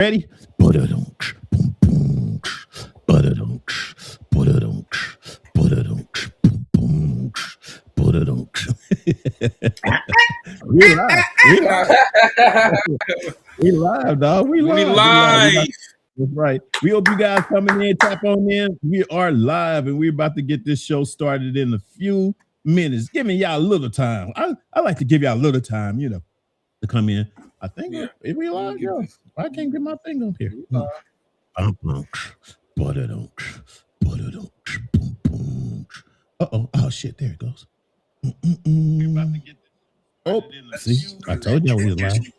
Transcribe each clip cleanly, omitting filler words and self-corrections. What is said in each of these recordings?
Ready? Ba-da-dunk, boom, boom, ba-da-dunk, ba-da-dunk, ba-da-dunk, boom, boom, ba-da-dunk. We live. We live. We live, dog. We We live. We live. We live. live. That's right. We hope you guys coming in, tap on in. We are live and we're about to get this show started in a few minutes. Give me y'all a little time. I like to give y'all a little time, to come in. I think if we live, yo. I can't get my thing up here. Uh-oh. Oh shit, there it goes. We're about to get this. Oh, see, I told y'all we was live.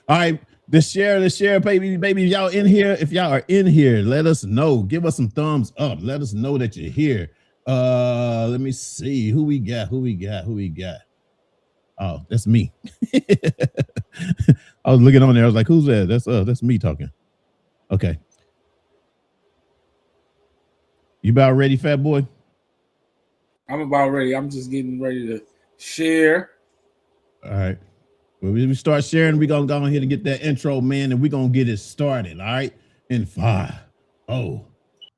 All right, the share, baby, y'all in here. If y'all are in here, let us know. Give us some thumbs up. Let us know that you're here. Let me see who we got. Oh, that's me. I was looking on there. I was like, "Who's that?" That's me talking. Okay, you about ready, fat boy? I'm about ready. I'm just getting ready to share. All right. When we start sharing, we're gonna go ahead and get that intro, man, and we're gonna get it started. All right. In 5, 4,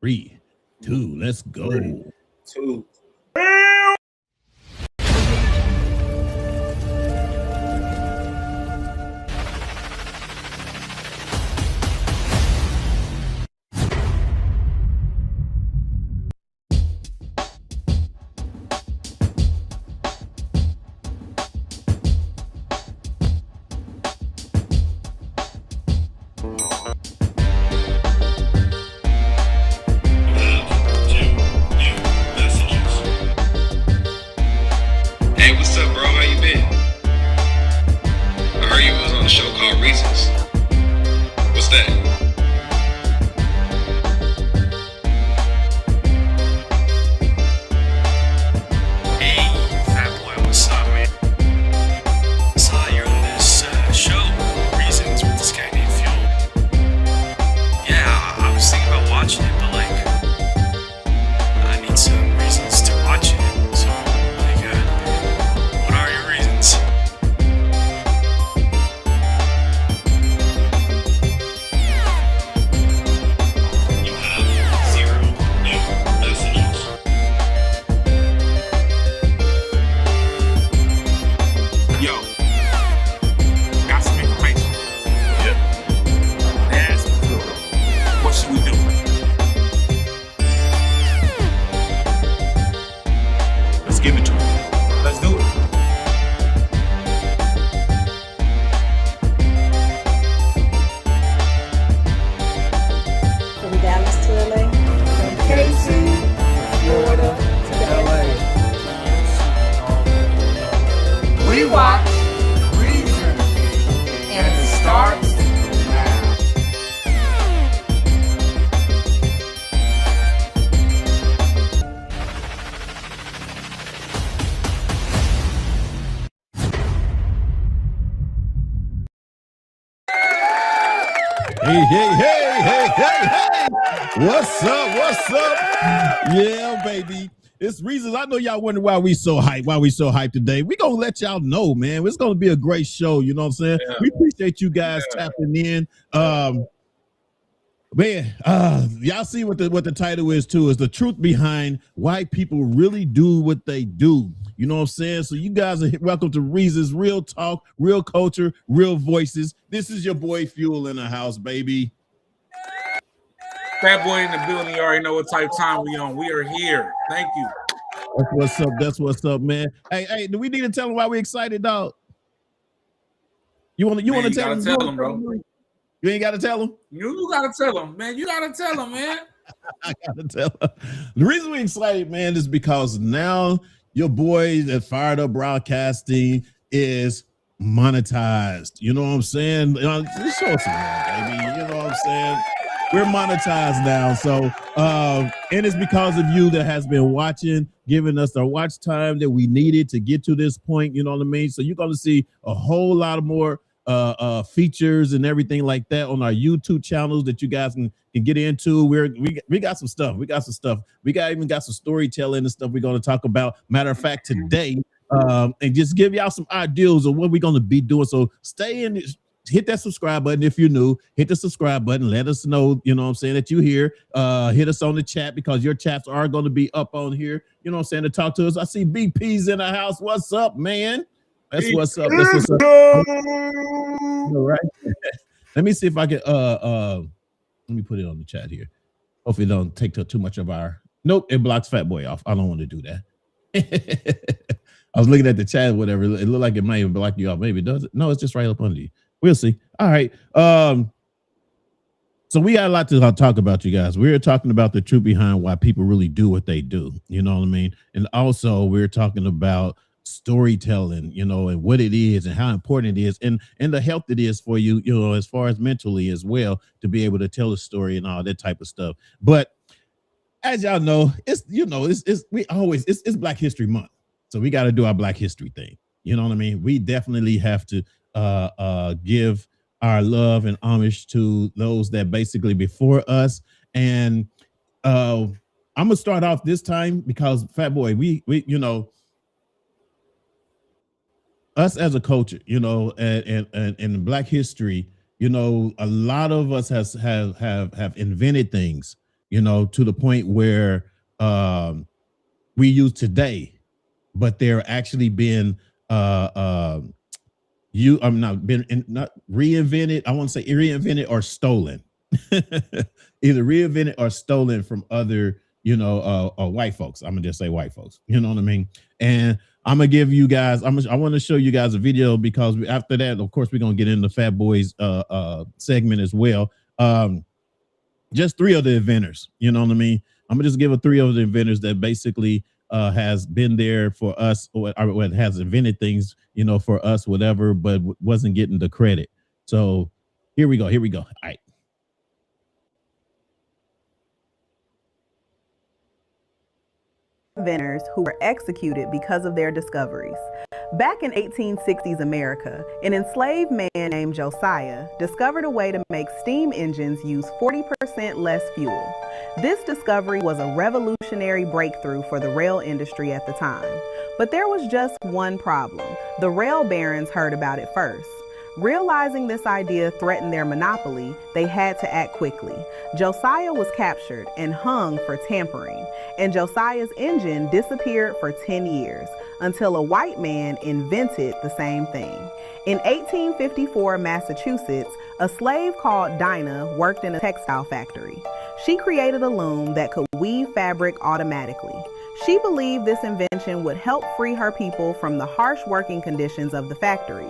3, 2, let's go. 2. Hey. What's up? Yeah, baby. It's reasons. I know y'all wonder why we so hyped today. We gonna let y'all know, man. It's gonna be a great show. You know what I'm saying? Yeah. We appreciate you guys tapping in. Y'all see what the title is too, is the truth behind why people really do what they do. You know what I'm saying? So you guys are welcome to Reasons, real talk, real culture, real voices. This is your boy Fuel in the house, baby. Fat boy in the building. You already know what type of time we on. We are here. Thank you. That's what's up, man. Hey, do we need to tell them why we're excited, dog? You want to tell them, bro? You ain't got to tell them. You got to tell them, man. You got to tell them, man. I got to tell them. The reason we're excited, man, is because now your boy at Fired Up Broadcasting is monetized. You know what I'm saying? Just show some love, baby. You know what I'm saying? We're monetized now. So, and it's because of you that has been watching, giving us the watch time that we needed to get to this point. You know what I mean? So you're going to see a whole lot of more features and everything like that on our YouTube channels that you guys can get into. We got some stuff. We got some storytelling and stuff we're going to talk about. Matter of fact, today, and just give y'all some ideas of what we're going to be doing. So stay hit that subscribe button. If you're new, hit the subscribe button. Let us know, you know what I'm saying, that you here. Hit us on the chat, because your chats are going to be up on here, you know what I'm saying, to talk to us. I see BP's in the house. What's up, man? That's what's up. That's what's up. All right. Let me see if I can let me put it on the chat here. Hopefully it don't take too much of our. Nope, it blocks Fat Boy off. I don't want to do that. I was looking at the chat, whatever. It looked like it might even block you off. Maybe it does. No, it's just right up under you. We'll see. All right. So we got a lot to talk about, you guys. We're talking about the truth behind why people really do what they do. You know what I mean? And also we're talking about storytelling, you know, and what it is and how important it is, and the health it is for you, you know, as far as mentally as well, to be able to tell a story and all that type of stuff. But as y'all know, it's Black History Month. So we got to do our Black History thing. You know what I mean? We definitely have to give our love and homage to those that basically before us. And I'm gonna start off this time because Fat Boy, we you know, us as a culture, you know, and Black history, you know, a lot of us have invented things, you know, to the point where we use today, but they're actually been not reinvented. I want to say reinvented or stolen. Either reinvented or stolen from other, you know, white folks. I'm gonna just say white folks. You know what I mean? And I'm gonna give you guys. I want to show you guys a video, because after that, of course, we're gonna get into Fat Boy's segment as well. Just 3 of the inventors. You know what I mean? I'm gonna just give 3 of the inventors that basically has been there for us, or has invented things, you know, for us, whatever, but wasn't getting the credit. So here we go. All right. Inventors who were executed because of their discoveries. Back in 1860s America, an enslaved man named Josiah discovered a way to make steam engines use 40% less fuel. This discovery was a revolutionary breakthrough for the rail industry at the time. But there was just one problem. The rail barons heard about it first. Realizing this idea threatened their monopoly, they had to act quickly. Josiah was captured and hung for tampering, and Josiah's engine disappeared for 10 years until a white man invented the same thing. In 1854 Massachusetts, a slave called Dinah worked in a textile factory. She created a loom that could weave fabric automatically. She believed this invention would help free her people from the harsh working conditions of the factories.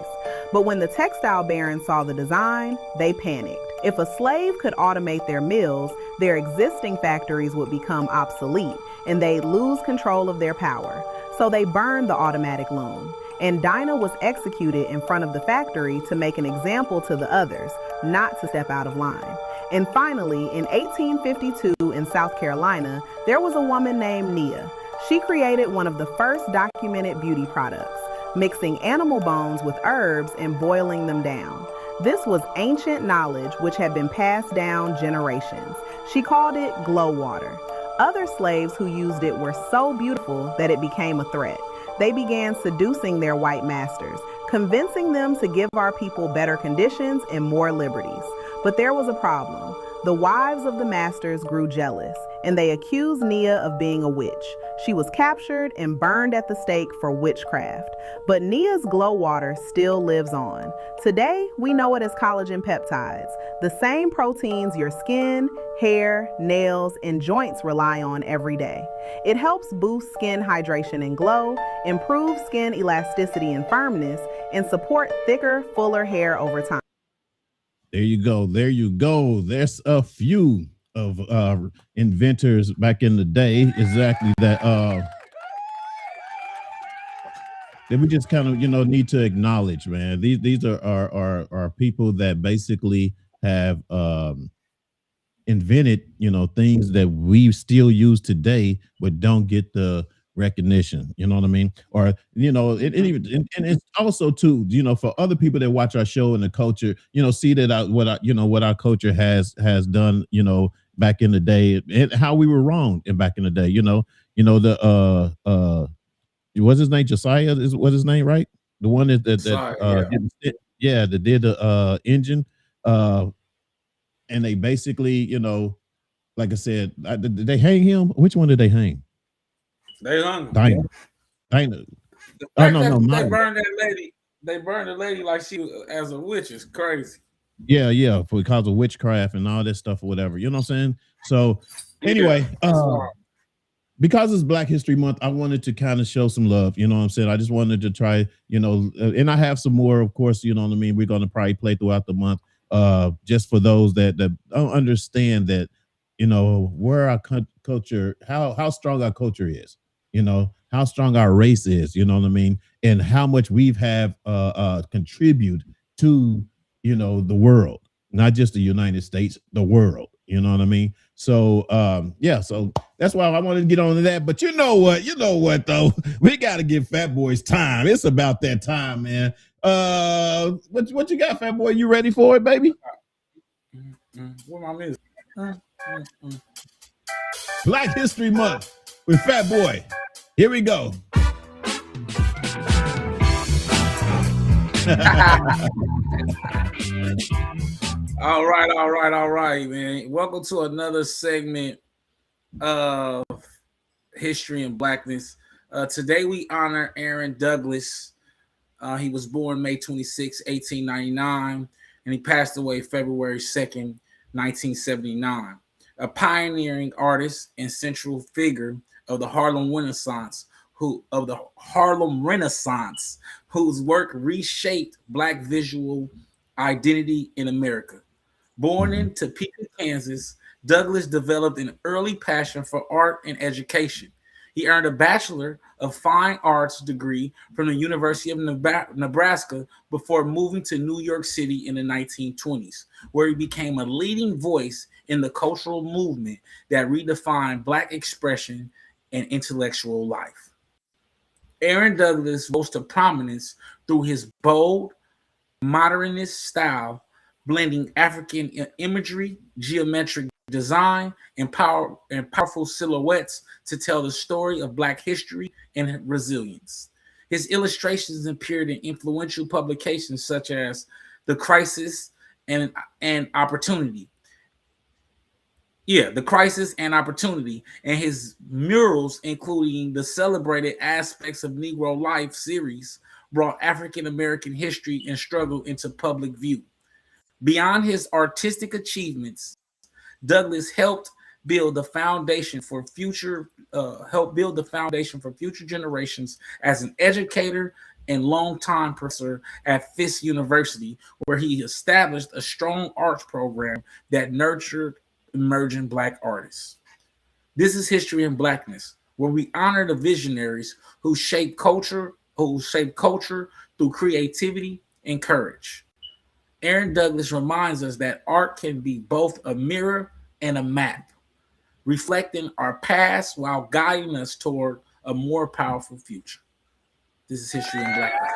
But when the textile barons saw the design, they panicked. If a slave could automate their mills, their existing factories would become obsolete and they'd lose control of their power. So they burned the automatic loom. And Dinah was executed in front of the factory to make an example to the others, not to step out of line. And finally, in 1852 in South Carolina, there was a woman named Nia. She created one of the first documented beauty products, mixing animal bones with herbs and boiling them down. This was ancient knowledge which had been passed down generations. She called it glow water. Other slaves who used it were so beautiful that it became a threat. They began seducing their white masters, convincing them to give our people better conditions and more liberties. But there was a problem. The wives of the masters grew jealous, and they accused Nia of being a witch. She was captured and burned at the stake for witchcraft. But Nia's glow water still lives on. Today, we know it as collagen peptides, the same proteins your skin, hair, nails, and joints rely on every day. It helps boost skin hydration and glow, improve skin elasticity and firmness, and support thicker, fuller hair over time. There you go. There's a few of inventors back in the day, exactly that that we just kind of, you know, need to acknowledge, man. These are people that basically have invented, you know, things that we still use today, but don't get the recognition. You know what I mean? Or, you know, and it's also too, you know, for other people that watch our show and the culture, you know, see that what our culture has done, you know, back in the day, and how we were wrong back in the day. You know the what's his name? Josiah is what his name, right? The one that Yeah, that did the engine. Uh, and they basically, like I said, did they hang him? Which one did they hang? They hung him. Dinah. Dinah. The Oh fact no, no, that Maya. they burned the lady like she was as a witch is crazy. Yeah, because of witchcraft and all this stuff or whatever. You know what I'm saying? So anyway, because it's Black History Month, I wanted to kind of show some love. You know what I'm saying? I just wanted to try, and I have some more, of course, you know what I mean? We're going to probably play throughout the month, just for those that don't understand that, where our culture, how strong our culture is, how strong our race is, you know what I mean? And how much we've contribute to, the world, not just the United States, the world, you know what I mean? So, so that's why I wanted to get on to that. But you know what though? We got to give Fat Boys time. It's about that time, man. What you got, Fat Boy? You ready for it, baby? What my music? Black History Month with Fat Boy. Here we go. All right, man. Welcome to another segment of History and Blackness. Today we honor Aaron Douglas. He was born May 26, 1899, and he passed away February 2nd, 1979. A pioneering artist and central figure of the Harlem Renaissance, whose work reshaped Black visual identity in America. Born in Topeka, Kansas, Douglas developed an early passion for art and education. He earned a Bachelor of Fine Arts degree from the University of Nebraska before moving to New York City in the 1920s, where he became a leading voice in the cultural movement that redefined Black expression and intellectual life. Aaron Douglas rose to prominence through his bold, modernist style, blending African imagery, geometric design, and powerful silhouettes to tell the story of Black history and resilience. His illustrations appeared in influential publications such as The Crisis and Opportunity. The Crisis and Opportunity, and his murals, including the celebrated Aspects of Negro Life series, brought African American history and struggle into public view. Beyond his artistic achievements, Douglas helped build the foundation for future generations as an educator and longtime professor at Fisk University, where he established a strong arts program that nurtured emerging Black artists. This is History and Blackness, where we honor the visionaries who shape culture through creativity and courage. Aaron Douglas reminds us that art can be both a mirror and a map, reflecting our past while guiding us toward a more powerful future. This is History and Blackness.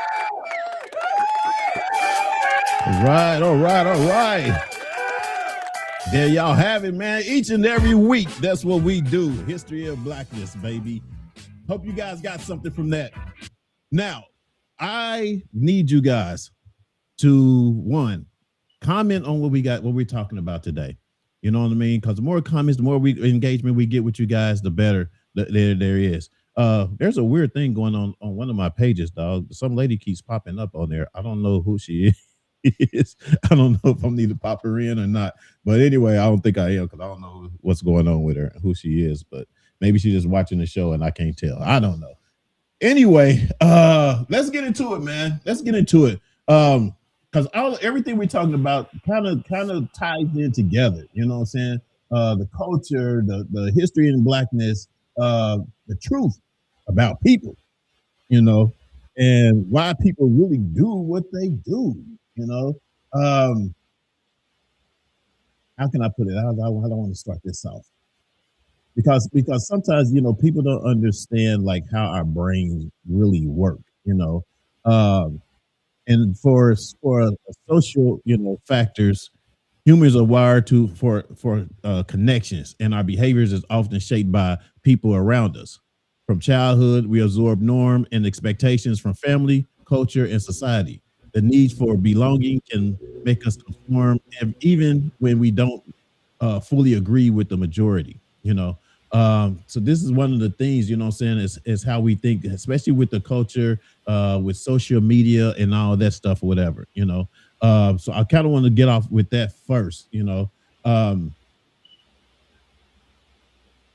All right. There y'all have it, man. Each and every week, that's what we do. History of Blackness, baby. Hope you guys got something from that. Now, I need you guys to, one, comment on what we're talking about today. You know what I mean? Because the more comments, the more engagement we get with you guys, the better there is. There's a weird thing going on one of my pages, dog. Some lady keeps popping up on there. I don't know who she is. I don't know if I need to pop her in or not. But anyway, I don't think I am, because I don't know what's going on with her, who she is. But maybe she's just watching the show and I can't tell. I don't know. Anyway, let's get into it, man. Let's get into it. Because everything we're talking about kind of ties in together. You know what I'm saying? The culture, the history and Blackness, the truth about people, and why people really do what they do. How can I put it? How do I want to start this off? Because sometimes people don't understand like how our brains really work. And for social factors, humans are wired for connections, and our behaviors is often shaped by people around us. From childhood, we absorb norm and expectations from family, culture, and society. the need for belonging can make us conform, even when we don't fully agree with the majority. So this is one of the things, what I'm saying, is how we think, especially with the culture, with social media and all that stuff or whatever. So I kind of want to get off with that first.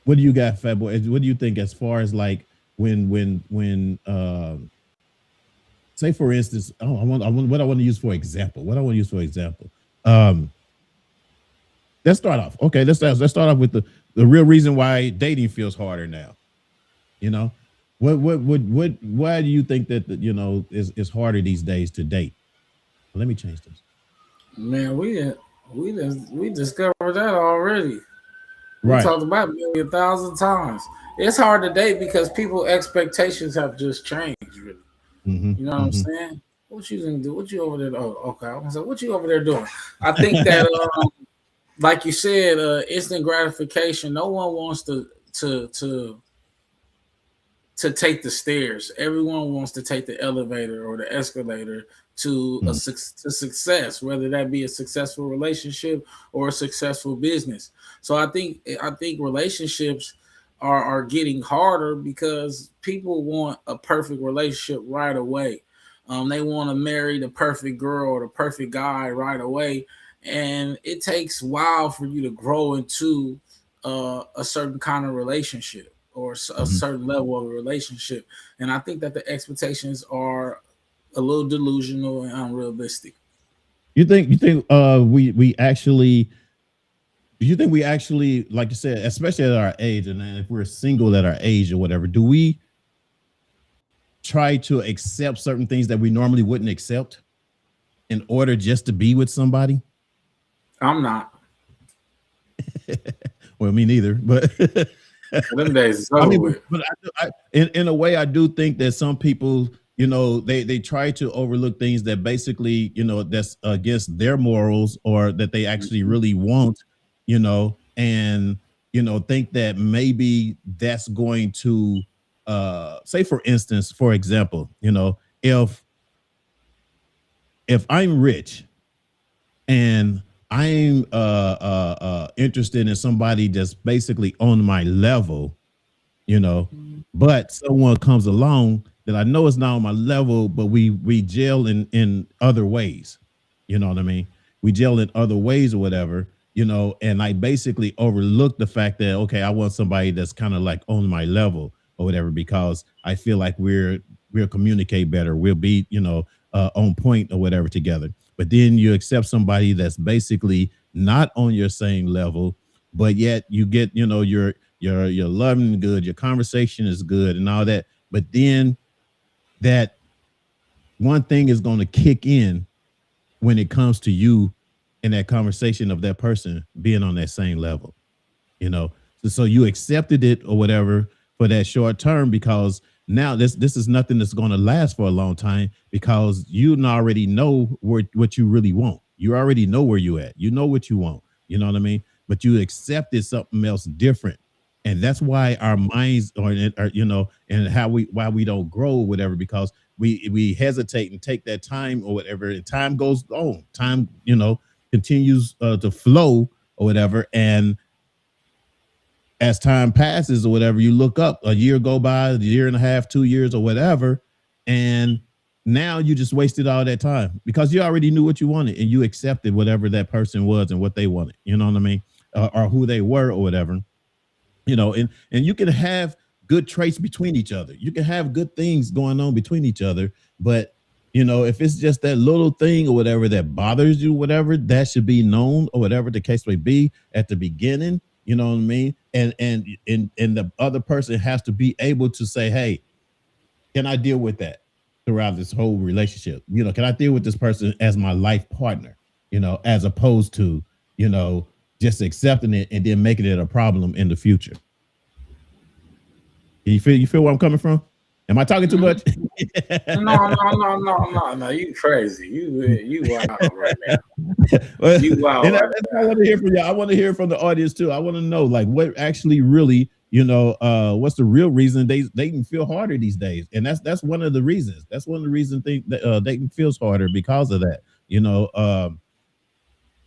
What do you got, Fat Boy? What do you think as far as like when say for instance, what I want to use for example. Let's start off. Okay, let's start off with the real reason why dating feels harder now. Why do you think that is harder these days to date? Let me change this. Man, we discovered that already. We Right. talked about it 1,000 times. It's hard to date because people's expectations have just changed, really. Mhm, You know what I'm saying? What you gonna do? What you over there? Oh, okay. I was like, what you over there doing? I think that, like you said, instant gratification. No one wants to take the stairs. Everyone wants to take the elevator or the escalator to to success, whether that be a successful relationship or a successful business. So I think relationships are getting harder because people want a perfect relationship right away. They want to marry the perfect girl or the perfect guy right away, and it takes a while for you to grow into a certain kind of relationship or a certain level of a relationship. And I think that the expectations are a little delusional and unrealistic. You think we actually do you think we actually, like you said, especially at our age, and then if we're single at our age or whatever, do we try to accept certain things that we normally wouldn't accept in order just to be with somebody? I'm not. Well, me neither, but Them days is I over mean, with. but in a way, I do think that some people, they try to overlook things that basically, that's against their morals or that they actually really want, and think that maybe that's going to, say for instance, for example, if I'm rich and I'm interested in somebody that's basically on my level, but someone comes along that I know is not on my level, but we gel in other ways. You know what I mean? We gel in other ways or whatever, and I basically overlook the fact that, okay, I want somebody that's kind of like on my level or whatever, because I feel like we'll communicate better. We'll be, on point or whatever together. But then you accept somebody that's basically not on your same level, but yet you get, your loving good, your conversation is good and all that. But then that one thing is going to kick in when it comes to you in that conversation of that person being on that same level, so you accepted it or whatever for that short term, because now this is nothing that's going to last for a long time, because you already know what you really want. You already know where you at. You know what you want. You know what I mean? But you accepted something else different. And that's why our minds are and why we don't grow or whatever, because we hesitate and take that time or whatever. And time goes on. Time, continues to flow or whatever. And as time passes or whatever, you look up, a year go by, a year and a half, 2 years or whatever, and now you just wasted all that time because you already knew what you wanted and you accepted whatever that person was and what they wanted. You know what I mean? Or who they were or whatever. And you can have good traits between each other. You can have good things going on between each other, but if it's just that little thing or whatever that bothers you, whatever, that should be known or whatever the case may be at the beginning. You know what I mean? And the other person has to be able to say, hey, can I deal with that throughout this whole relationship? Can I deal with this person as my life partner, as opposed to, just accepting it and then making it a problem in the future. You feel where I'm coming from? Am I talking too much? No. You crazy. You wild right now. You wild. And I want to hear from y'all. I want to hear from the audience too. I want to know, like, what actually really, what's the real reason Dayton feel harder these days? And that's one of the reasons. That's one of the reasons that Dayton feels harder because of that.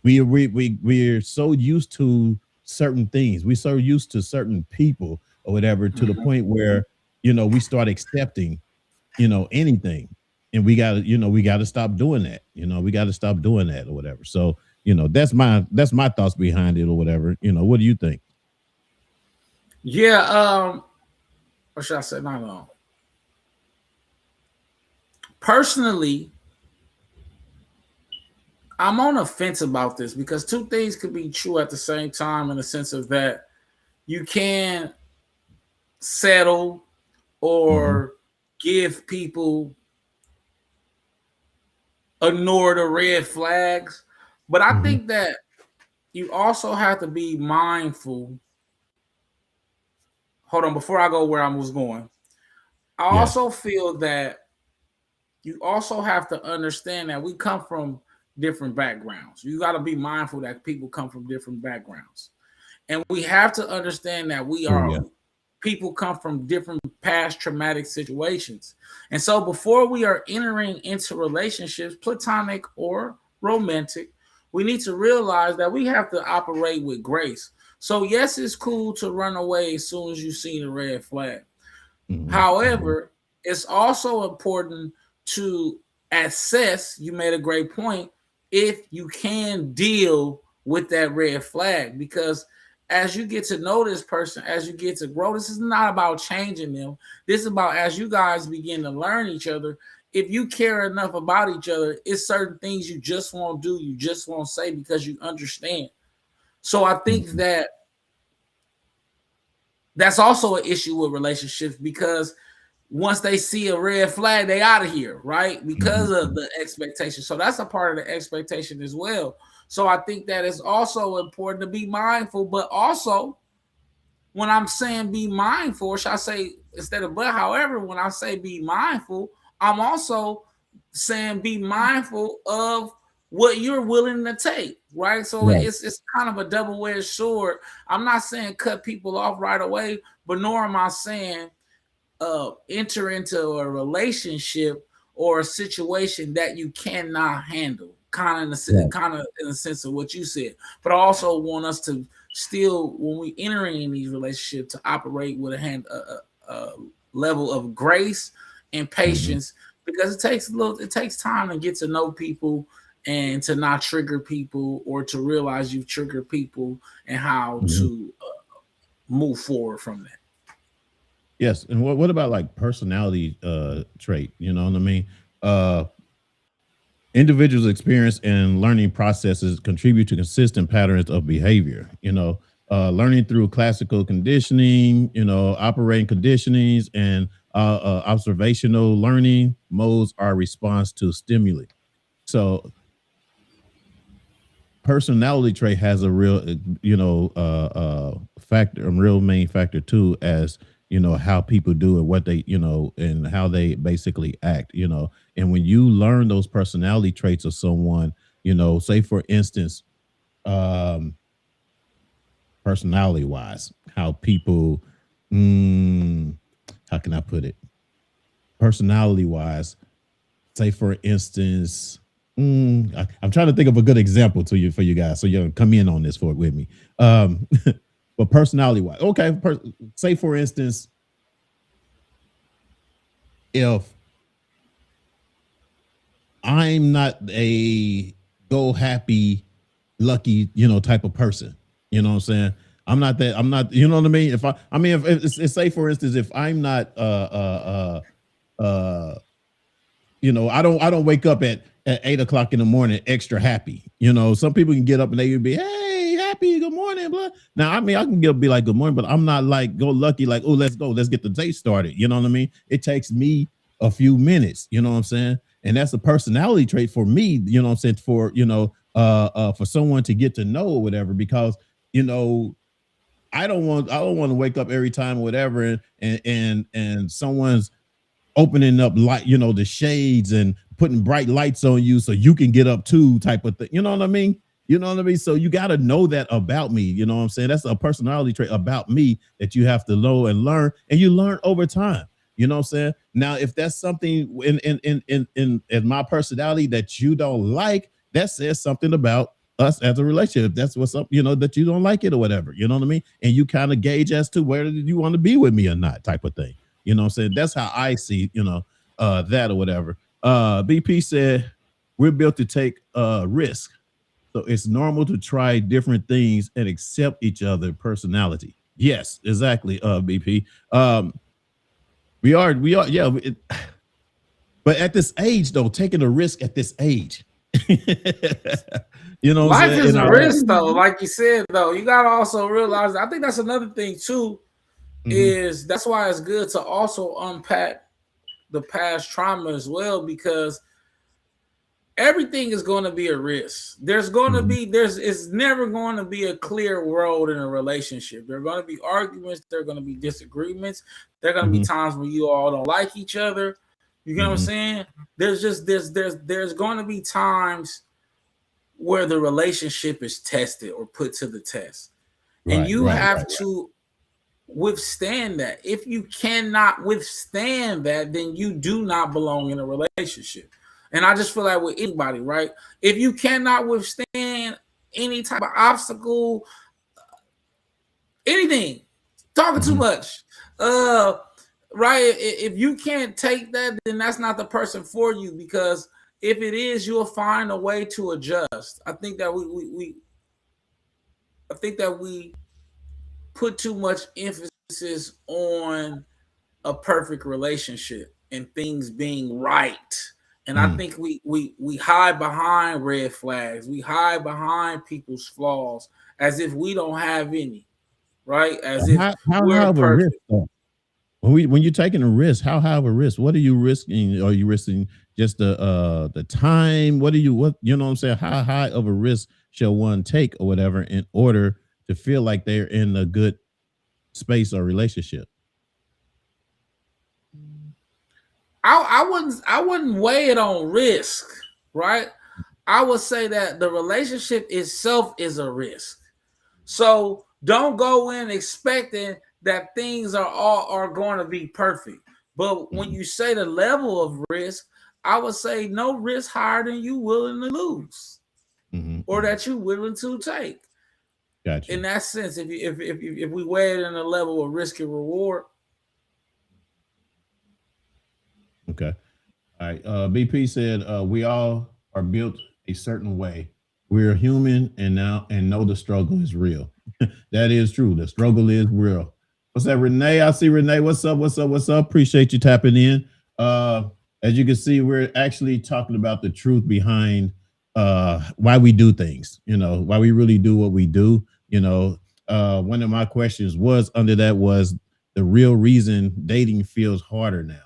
We're so used to certain things. We're so used to certain people or whatever to the point where we start accepting anything, and we gotta stop doing that. We gotta stop doing that or whatever. So that's my thoughts behind it or whatever. What do you think? Yeah, what should I say? No. Personally, I'm on the fence about this because two things could be true at the same time, in the sense of that you can settle or give people, ignore the red flags, but I think that you also have to be mindful. Hold on, before I go where I was going, I also feel that you also have to understand that we come from different backgrounds. You got to be mindful that people come from different backgrounds, and we have to understand that people come from different past traumatic situations. And so before we are entering into relationships, platonic or romantic, we need to realize that we have to operate with grace. So yes, it's cool to run away as soon as you see the red flag. However, it's also important to assess, you made a great point, if you can deal with that red flag, because as you get to know this person, as you get to grow, this is not about changing them. This is about, as you guys begin to learn each other, if you care enough about each other, it's certain things you just won't do, you just won't say, because you understand. So I think that that's also an issue with relationships, because once they see a red flag, they out of here, right? Because of the expectation. So that's a part of the expectation as well. So I think that it's also important to be mindful, but also when I'm saying be mindful, or should I say instead of but, however, when I say be mindful, I'm also saying be mindful of what you're willing to take, right? So it's kind of a double-edged sword. I'm not saying cut people off right away, but nor am I saying enter into a relationship or a situation that you cannot handle. Kind of in the sense of what you said, but I also want us to still, when we entering in these relationships, to operate with a level of grace and patience, because it takes time to get to know people and to not trigger people, or to realize you've triggered people, and how to move forward from that. Yes, and what about like personality trait? You know what I mean? Individuals' experience and learning processes contribute to consistent patterns of behavior. Learning through classical conditioning, operating conditionings, and observational learning modes are response to stimuli. So personality trait has a real, factor, a real main factor too, as how people do it, what they, and how they basically act, and when you learn those personality traits of someone, say for instance, personality wise, how people, how can I put it? Personality wise, say for instance, I'm trying to think of a good example for you guys, so you'll come in on this with me. But personality wise, okay, say for instance, if I'm not a go happy, lucky, type of person, you know what I'm saying? I'm not, you know what I mean? If it's say for instance, if I'm not, I don't wake up at 8 o'clock in the morning extra happy. Some people can get up and they can be, hey, happy, good morning, blah. Now, I mean, I can be like, good morning, but I'm not like go lucky, like, oh, let's go, let's get the day started. You know what I mean? It takes me a few minutes, you know what I'm saying? And that's a personality trait for me, you know what I'm saying, for for someone to get to know or whatever, because I don't want to wake up every time or whatever, and someone's opening up light, the shades and putting bright lights on you so you can get up too, type of thing. You know what I mean? You know what I mean? So you got to know that about me. You know what I'm saying? That's a personality trait about me that you have to know and learn, and you learn over time. You know what I'm saying? Now, if that's something in my personality that you don't like, that says something about us as a relationship. That's what's up, you know, that you don't like it or whatever. You know what I mean? And you kind of gauge as to whether you want to be with me or not, type of thing. You know what I'm saying? That's how I see, you know, that or whatever. BP said we're built to take risk. So it's normal to try different things and accept each other personality. Yes, exactly, BP. We are, yeah. But at this age, though, taking a risk at this age, you know, life is a risk, though. Like you said, though, you gotta also realize. I think that's another thing too. Is that's why it's good to also unpack the past trauma as well, because everything is going to be a risk. There's going to be, it's never going to be a clear road in a relationship. There are going to be arguments. There are going to be disagreements. There are going to be times when you all don't like each other. You know what I'm saying? There's going to be times where the relationship is tested or put to the test. And you have to withstand that. If you cannot withstand that, then you do not belong in a relationship. And I just feel like with anybody, right? If you cannot withstand any type of obstacle, anything, talking too much, right? If you can't take that, then that's not the person for you. Because if it is, you'll find a way to adjust. I think that we put too much emphasis on a perfect relationship and things being right. And I think we hide behind red flags. We hide behind people's flaws as if we don't have any, right? As if we're perfect. When you're taking a risk, how high of a risk? What are you risking? Are you risking just the time? What you know what I'm saying? How high of a risk shall one take or whatever in order to feel like they're in a good space or relationship? I wouldn't weigh it on risk, right? I would say that the relationship itself is a risk. So don't go in expecting that things are going to be perfect. But when you say the level of risk, I would say no risk higher than you willing to lose, or that you willing to take. Gotcha. In that sense, if we weigh it in a level of risk and reward. Okay. All right. BP said we all are built a certain way. We're human and know the struggle is real. That is true. The struggle is real. What's that, Renee? I see Renee. What's up? Appreciate you tapping in. As you can see, we're actually talking about the truth behind why we do things, you know, why we really do what we do. You know, one of my questions was the real reason dating feels harder now.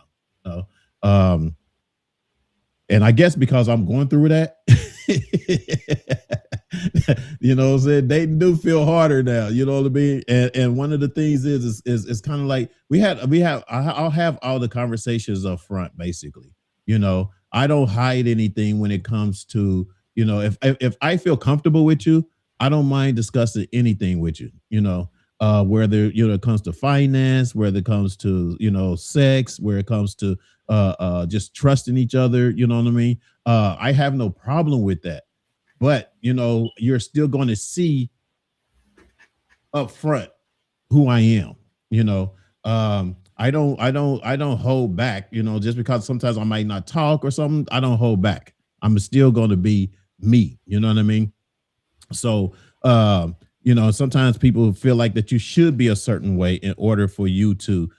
And I guess because I'm going through that, you know what I'm saying? Dating do feel harder now, you know what I mean? And one of the things is kind of like I'll have all the conversations up front, basically. You know, I don't hide anything when it comes to, you know, if I feel comfortable with you, I don't mind discussing anything with you, you know. Whether, you know, it comes to finance, whether it comes to, you know, sex, where it comes to just trusting each other, you know what I mean? I have no problem with that. But, you know, you're still going to see up front who I am, you know. I don't hold back, you know, just because sometimes I might not talk or something. I don't hold back. I'm still going to be me, you know what I mean? So, you know, sometimes people feel like that you should be a certain way in order for you to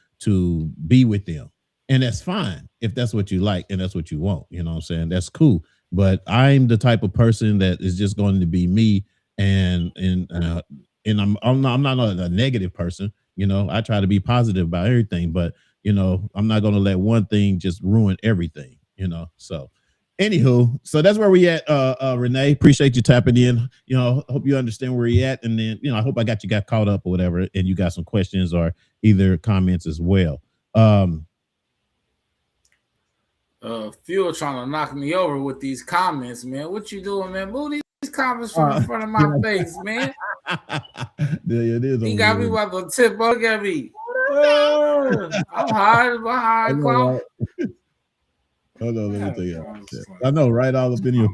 be with them. And that's fine if that's what you like and that's what you want. You know what I'm saying? That's cool. But I'm the type of person that is just going to be me, and I'm not a negative person. You know, I try to be positive about everything, but you know, I'm not going to let one thing just ruin everything. You know, so. Anywho, so that's where we at, Renee. Appreciate you tapping in. You know, hope you understand where you at, and then I hope I got caught up or whatever, and you got some questions or either comments as well. Fuel trying to knock me over with these comments, man. What you doing, man? Move these comments from in front of my face, man. It is. He got me about to tip. Look at me. I'm hard behind. Hold on, let me tell you. I know, right? All up in your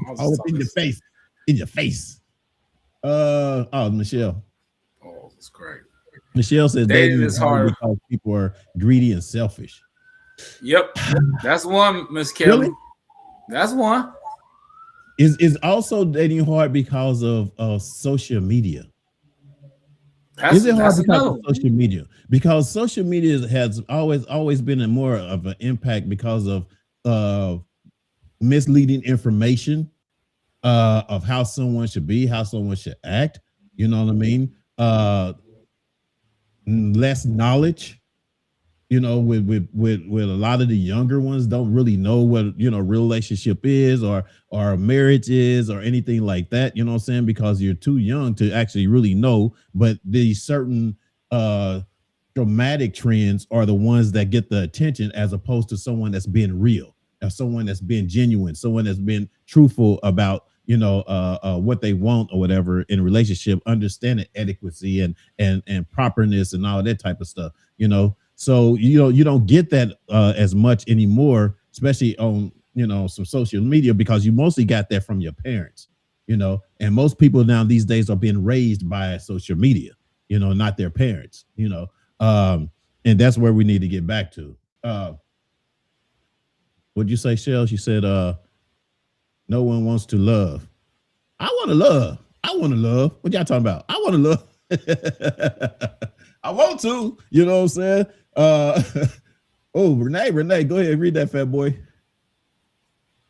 face. In your face. Michelle. Oh, that's great. Michelle says dating is hard because people are greedy and selfish. Yep, that's one, Miss Kelly. Really? That's one. Is also dating hard because of social media? Is it hard because of social media? Because social media has always been more of an impact because of misleading information of how someone should be, how someone should act. You know what I mean? Less knowledge. You know, with a lot of the younger ones don't really know what, you know, real relationship is or marriage is or anything like that. You know what I'm saying? Because you're too young to actually really know. But these certain dramatic trends are the ones that get the attention, as opposed to someone that's being real, or someone that's been genuine, someone that's been truthful about, you know, what they want or whatever in a relationship, understanding adequacy and properness and all that type of stuff, you know. So, you don't get that as much anymore, especially on, you know, some social media, because you mostly got that from your parents, you know, and most people now these days are being raised by social media, you know, not their parents, you know, and that's where we need to get back to. What'd you say, Shell? She said, no one wants to love. I want to love. I want to love. What y'all talking about? I want to love. I want to, you know what I'm saying? Renee, go ahead and read that, fat boy.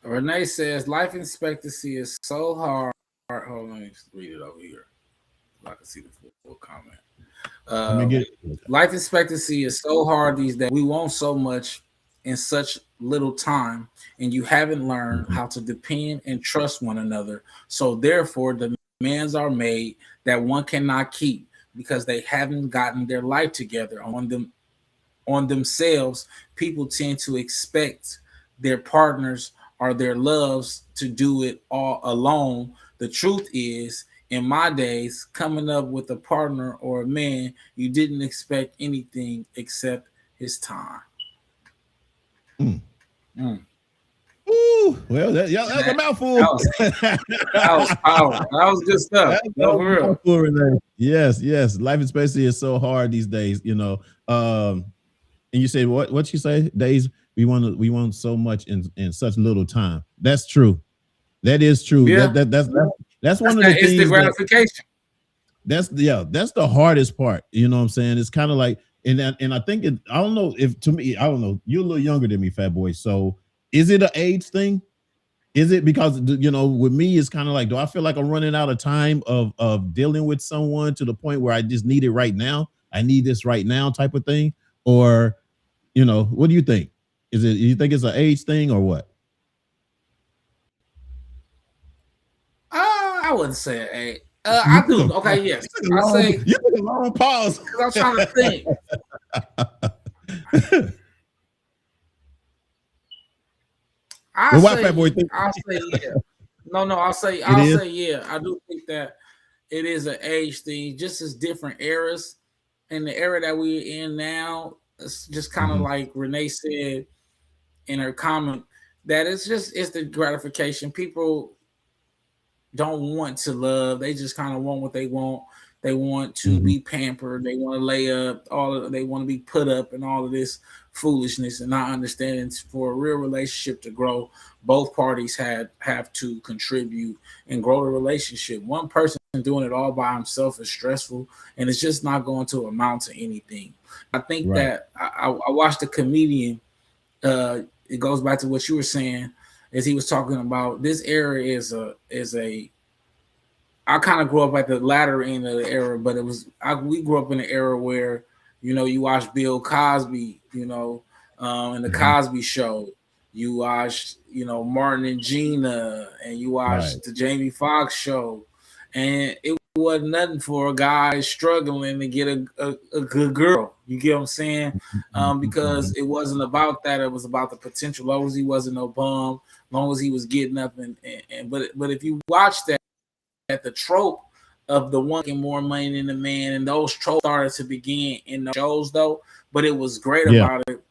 Renee says life expectancy is so hard. Hold on, let me read it over here. I can see the full comment. Life expectancy is so hard these days. We want so much in such little time, and you haven't learned how to depend and trust one another. So therefore, demands are made that one cannot keep because they haven't gotten their life together on themselves. People tend to expect their partners or their loves to do it all alone. The truth is, in my days, coming up with a partner or a man, you didn't expect anything except his time. Ooh, well, that's a mouthful. That was powerful. That was good stuff. For real. Yes. Life expectancy is so hard these days, you know. And you say what you say? Days we want so much in such little time. That's true. That is true. Yeah. That's one of the things. Instant gratification. That's the hardest part. You know what I'm saying? It's kind of like, and I think I don't know if, to me, I don't know. You're a little younger than me, fat boy. So is it an age thing? Is it because, you know, with me, it's kind of like, do I feel like I'm running out of time of dealing with someone to the point where I just need it right now? I need this right now type of thing? Or, you know, what do you think? You think it's an age thing or what? I wouldn't say age. I do. Okay, yes. I say you took a long pause because I'm trying to think. I'll say yeah. No, I'll say yeah. I do think that it is an age thing, just as different eras. In the era that we're in now, it's just kind of like Renee said in her comment, that it's the gratification. People don't want to love. They just kind of want what they want. They want to be pampered. They want to lay up. They want to be put up and all of this foolishness, and not understanding for a real relationship to grow, both parties have to contribute and grow the relationship. One person doing it all by himself is stressful, and it's just not going to amount to anything. I think that I watched a comedian. It goes back to what you were saying, as he was talking about this era is a. I kind of grew up at the latter end of the era, but we grew up in an era where, you know, you watch Bill Cosby, you know, and the Cosby Show. You watched, you know, Martin and Gina, and you watched the Jamie Foxx Show, and it wasn't nothing for a guy struggling to get a good girl. You get what I'm saying? Because it wasn't about that. It was about the potential. As long as he wasn't no bum, as long as he was getting up but if you watch that, that the trope of the one getting more money than the man, and those tropes started to begin in the shows though. But it was great about it.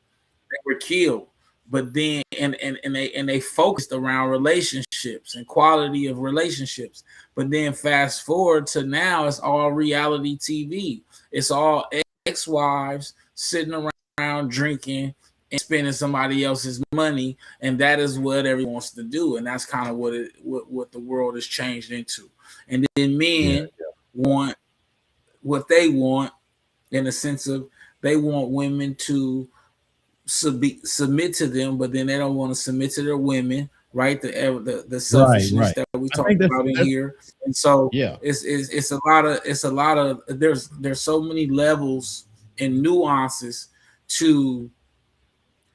They were killed, but then and they focused around relationships and quality of relationships. But then fast forward to now, it's all reality TV. It's all ex-wives sitting around drinking and spending somebody else's money, and that is what everyone wants to do, and that's kind of what the world has changed into. And then men want what they want, in the sense of they want women to submit to them, but then they don't want to submit to their women, right? The selfishness that we talk about in here, and so it's a lot of there's so many levels and nuances to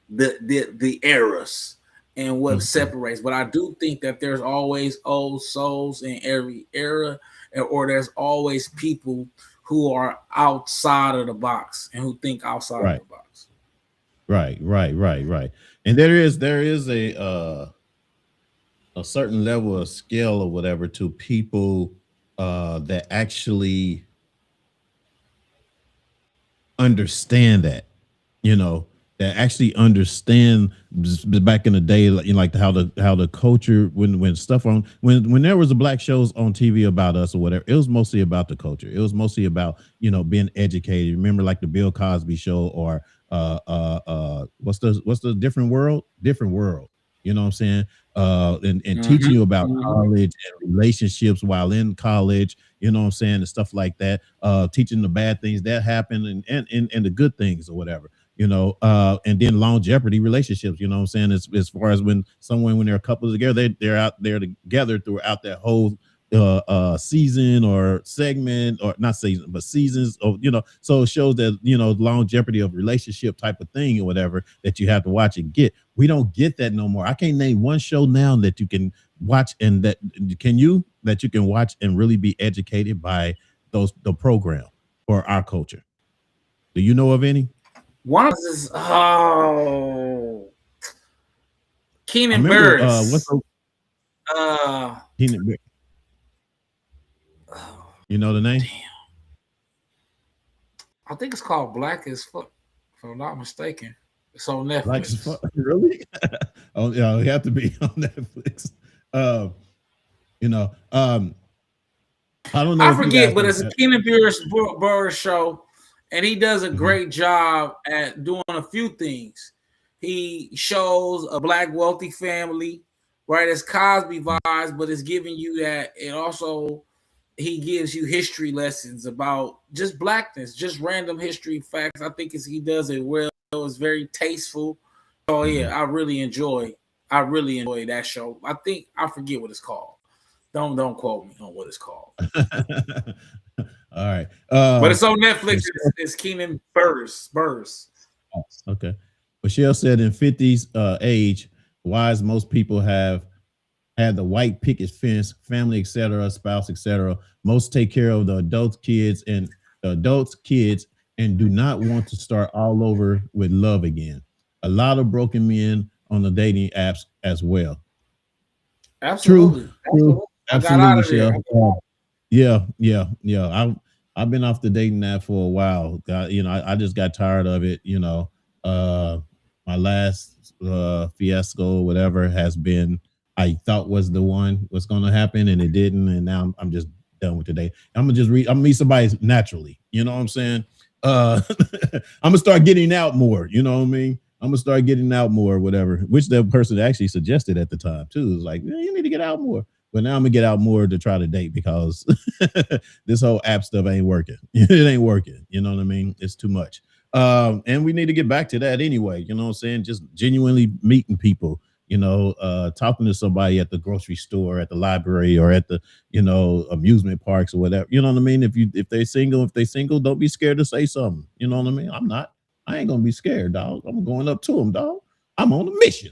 the eras and what separates. But I do think that there's always old souls in every era, or there's always people who are outside of the box and who think outside of the box. Right. And there is a certain level of skill or whatever to people that actually understand that, that actually understand back in the day, like how the culture, when stuff on when there was a black shows on TV about us or whatever, it was mostly about the culture. It was mostly about being educated. Remember, like the Bill Cosby show, or what's the different world? You know what I'm saying? And teaching you about college and relationships while in college, you know what I'm saying, and stuff like that. Teaching the bad things that happen and the good things or whatever. And then long jeopardy relationships, you know what I'm saying? As far as when they're a couple together, they're out there together throughout that whole season or segment, or not season, but seasons of, so it shows that, long jeopardy of relationship type of thing or whatever that you have to watch and get. We don't get that no more. I can't name one show now that you can watch and that you can watch and really be educated by the program or our culture. Do you know of any? One of this, Keenan Burris. Keenan Burris. You know the name? Damn. I think it's called Black as Fuck, if I'm not mistaken. It's on Netflix. Black as Fuck, really? Oh yeah, it have to be on Netflix. I don't know. I forget, but it's a Keenan Burris show. And he does a great job at doing a few things. He shows a black wealthy family, right? It's Cosby vibes, but it's giving you that. And also, he gives you history lessons about just blackness, just random history facts. I think he does it well. It's very tasteful. Oh yeah, I really enjoy that show. I forget what it's called. Don't quote me on what it's called. All right. But it's on Netflix. It's Keenan Burris. Okay. Michelle said in 50s age, wise most people have had the white picket fence, family, etc., spouse, etc. Most take care of the adults, kids, and do not want to start all over with love again. A lot of broken men on the dating apps as well. Absolutely. Absolutely, Michelle. Yeah. I've been off the dating app for a while. I just got tired of it. My last fiasco, whatever, has been, I thought was the one was going to happen, and it didn't. And now I'm just done with the date. I'm gonna meet somebody naturally. You know what I'm saying? I'm gonna start getting out more. You know what I mean? I'm gonna start getting out more, whatever. Which the person actually suggested at the time too. It was like, you need to get out more. But now I'm gonna get out more to try to date, because this whole app stuff ain't working. It ain't working. You know what I mean? It's too much. And we need to get back to that anyway. You know what I'm saying? Just genuinely meeting people, talking to somebody at the grocery store, at the library, or at the, amusement parks or whatever. You know what I mean? If they're single, don't be scared to say something. You know what I mean? I ain't gonna be scared, dog. I'm going up to them, dog. I'm on a mission.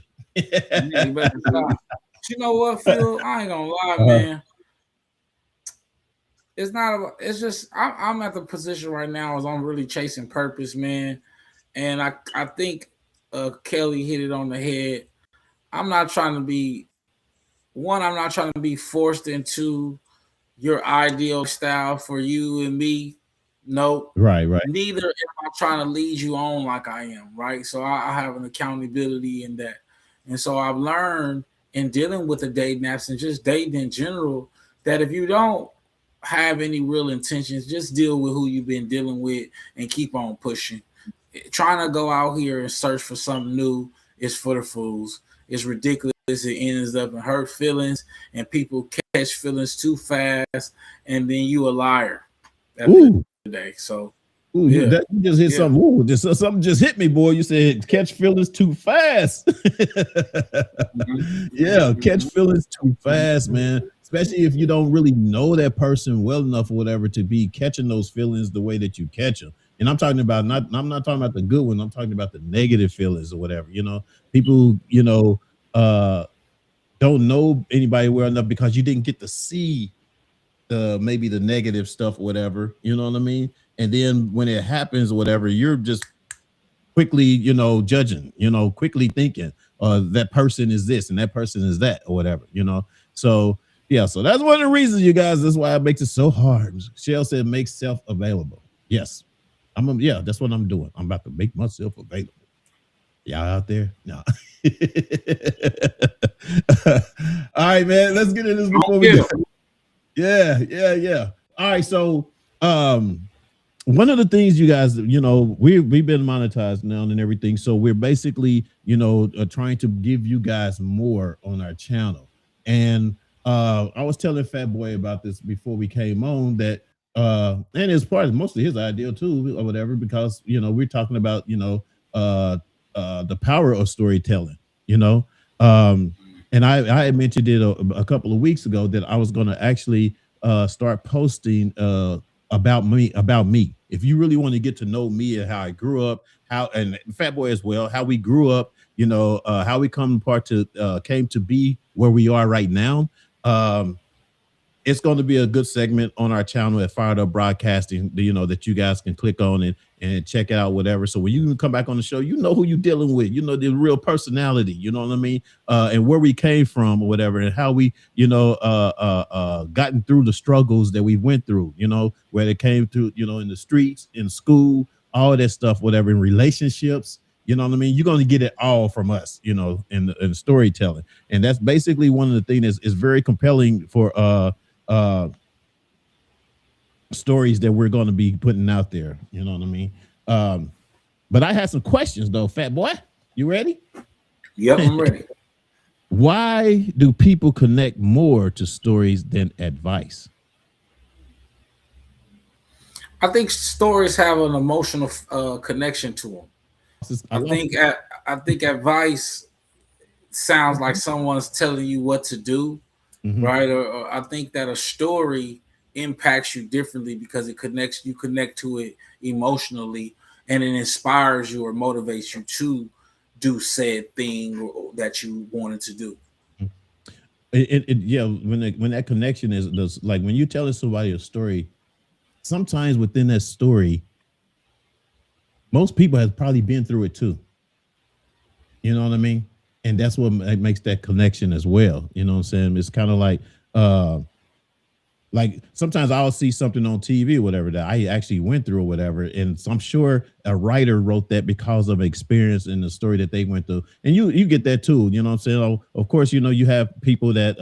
You know what, Phil? I ain't gonna lie, man. It's not about, it's just I'm at the position right now as I'm really chasing purpose, man. And I think Kelly hit it on the head. I'm not trying to be forced into your ideal style for you and me. No, Right. neither am I trying to lead you on like I am, right? So I have an accountability in that. And so I've learned in dealing with the dating apps and just dating in general that if you don't have any real intentions, just deal with who you've been dealing with and keep on pushing. Trying to go out here and search for something new is for the fools. It's ridiculous. It ends up in hurt feelings, and people catch feelings too fast, and then you a liar at the end of the day. So, Ooh, yeah, you just hit something. Ooh, something just hit me, boy. You said catch feelings too fast. Yeah, catch feelings too fast, man. Especially if you don't really know that person well enough or whatever to be catching those feelings the way that you catch them. And I'm talking about I'm not talking about the good one. I'm talking about the negative feelings or whatever. People, don't know anybody well enough because you didn't get to see maybe the negative stuff or whatever. You know what I mean? And then when it happens or whatever, you're just quickly, judging, quickly thinking, that person is this and that person is that or whatever, So yeah, so that's one of the reasons, you guys. That's why it makes it so hard. Shell said make self available. Yes. That's what I'm doing. I'm about to make myself available. Y'all out there? No. All right, man. Let's get into this before we go. Yeah. All right. So one of the things, you guys, we've been monetized now and everything. So we're basically, trying to give you guys more on our channel. And I was telling Fat Boy about this before we came on that and it's part of mostly his idea too, or whatever, because we're talking about the power of storytelling, and I mentioned it a couple of weeks ago that I was going to actually start posting about me. If you really want to get to know me and how I grew up, and Fat Boy as well, how we grew up, how we came to be where we are right now. It's going to be a good segment on our channel at Fired Up Broadcasting, that you guys can click on and check out, whatever. So when you come back on the show, who you're dealing with, the real personality, you know what I mean? And where we came from or whatever, and how we, gotten through the struggles that we went through, where they came through, in the streets, in school, all that stuff, whatever, in relationships. You know what I mean? You're going to get it all from us, in storytelling. And that's basically one of the things is very compelling for stories that we're going to be putting out there. You know what I mean? But I had some questions though. Fat Boy, you ready? Yep, I'm ready. Why do people connect more to stories than advice? I think stories have an emotional connection to them. I think advice sounds like someone's telling you what to do, right? Or I think that a story impacts you differently because you connect to it emotionally, and it inspires you or motivates you to do said thing that you wanted to do. When that connection is like when you're telling somebody a story, sometimes within that story, most people have probably been through it too. You know what I mean? And that's what makes that connection as well. You know what I'm saying? It's kind of like sometimes I'll see something on TV or whatever that I actually went through or whatever. And so I'm sure a writer wrote that because of experience in the story that they went through. And you get that too. You know what I'm saying? Of course, you have people that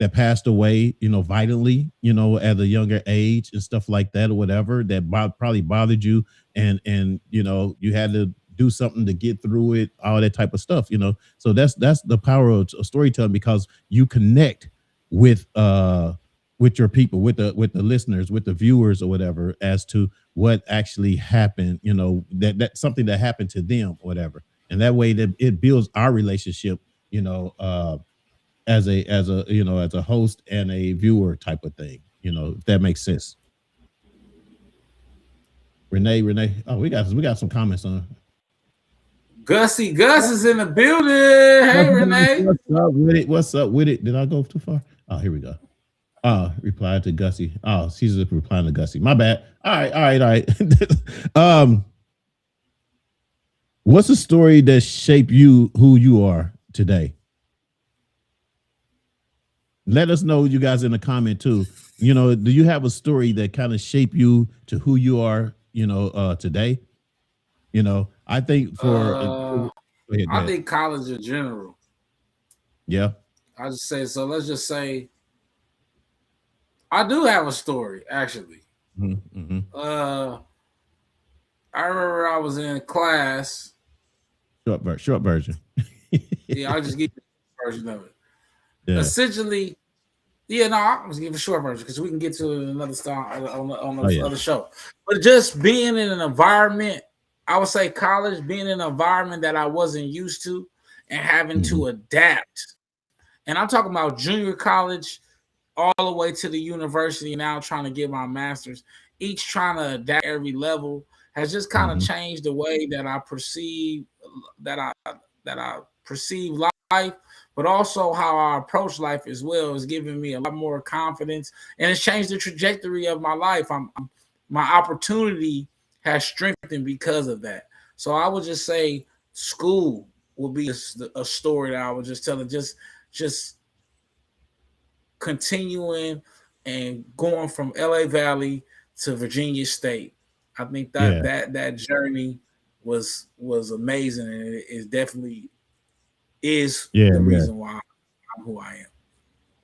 that passed away, violently, at a younger age and stuff like that or whatever, that probably bothered you. And you had to do something to get through it, all that type of stuff, So that's the power of storytelling, because you connect with your people, with the listeners, with the viewers or whatever, as to what actually happened, that something that happened to them or whatever. And that way that it builds our relationship, as a host and a viewer type of thing, if that makes sense. Renee. Oh, we got some comments on. Gus is in the building. Hey, Renee. What's up with it? Did I go too far? Oh, here we go. Reply to Gussie. Oh, she's just replying to Gussie. My bad. All right. What's a story that shaped you who you are today? let us know, you guys, in the comment too. You know, do you have a story that kind of shape you to who you are, you know, today? You know, I think for go ahead, go I ahead. think college in general. Yeah. I just say so. Let's just say I do have a story actually. Mm-hmm. I remember I was in class. Short version. Yeah, I'll just give you the version of it. Yeah. Essentially, yeah, no, I'm just give a short version because we can get to another star on the yeah. other show. But just being in an environment, I would say college, being in an environment that I wasn't used to and having to adapt. And I'm talking about junior college all the way to the university now trying to get my master's, each trying to adapt every level has just kind of changed the way that I perceive that I perceive life, but also how I approach life as well is giving me a lot more confidence, and it's changed the trajectory of my life. My opportunity has strengthened because of that. So I would just say school will be a story that I would just tell it. Just continuing and going from LA Valley to Virginia State. I think Yeah. that journey was amazing, and it definitely is Yeah. the Yeah. reason why I'm who I am.